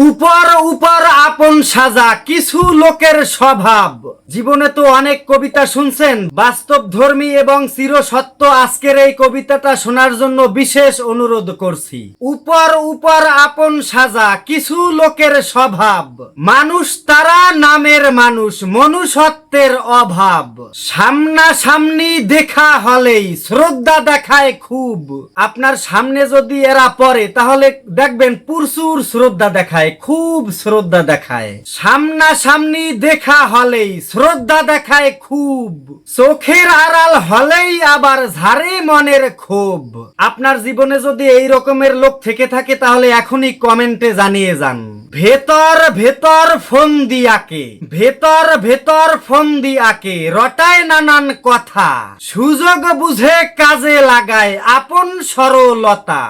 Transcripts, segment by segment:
উপর উপর আপন সাজা কিছু লোকের স্বভাব। জীবনে তো অনেক কবিতা শুনছেন, বাস্তবধর্মী এবং চিরসত্য। আজকের এই কবিতাটা শোনার জন্য বিশেষ অনুরোধ করছি। উপর উপর আপন সাজা কিছু লোকের স্বভাব, মানুষ তারা নামের মানুষ, মনুষ্যত্বের অভাব। সামনাসামনি দেখা হলেই শ্রদ্ধা দেখায় খুব। আপনার সামনে যদি এরা পড়ে তাহলে দেখবেন প্রচুর শ্রদ্ধা দেখায়, খুব শ্রদ্ধা দেখায়। সামনাসামনি দেখা হলেই শ্রদ্ধা দেখায় খুব, চোখের আড়াল হলেই আবার ঝাড়ে মনের ক্ষোভ। আপনার জীবনে যদি এই রকমের লোক থেকে থাকে তাহলে এখনই কমেন্টে জানিয়ে যান। ভেতর ভেতর ফোন দিয়াকে, ভেতর ভেতর ফোন দিয়াকে রটায় নানান কথা, সুযোগ বুঝে কাজে লাগায় আপন সরলতা।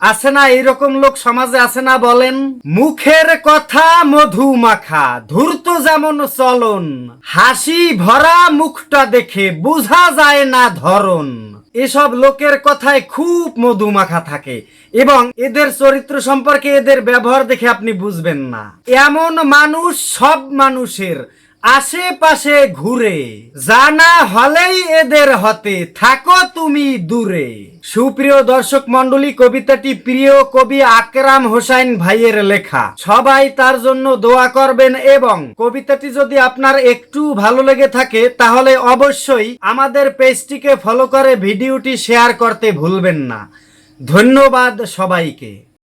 আছে না এইরকম লোক সমাজে, আছে না বলেন? মুখের কথা মধু মাখা, ধূর্ত যেমন চলন, হাসি ভরা মুখটা দেখে বোঝা যায় না ধরন। এসব লোকের কথায় খুব মধু মাখা থাকে এবং এদের চরিত্র সম্পর্কে, এদের ব্যবহার দেখে আপনি বুঝবেন না। এমন মানুষ সব মানুষের আশেপাশে ঘুরে, জানা হলেই এদের হতে থাকো তুমি দূরে। সুপ্রিয় দর্শক মন্ডলী, কবিতাটি প্রিয় কবি আকরাম হোসাইন ভাইয়ের লেখা। সবাই তার জন্য দোয়া করবেন এবং কবিতাটি যদি আপনার একটু ভালো লেগে থাকে তাহলে অবশ্যই আমাদের পেজটিকে ফলো করে ভিডিওটি শেয়ার করতে ভুলবেন না। ধন্যবাদ সবাইকে।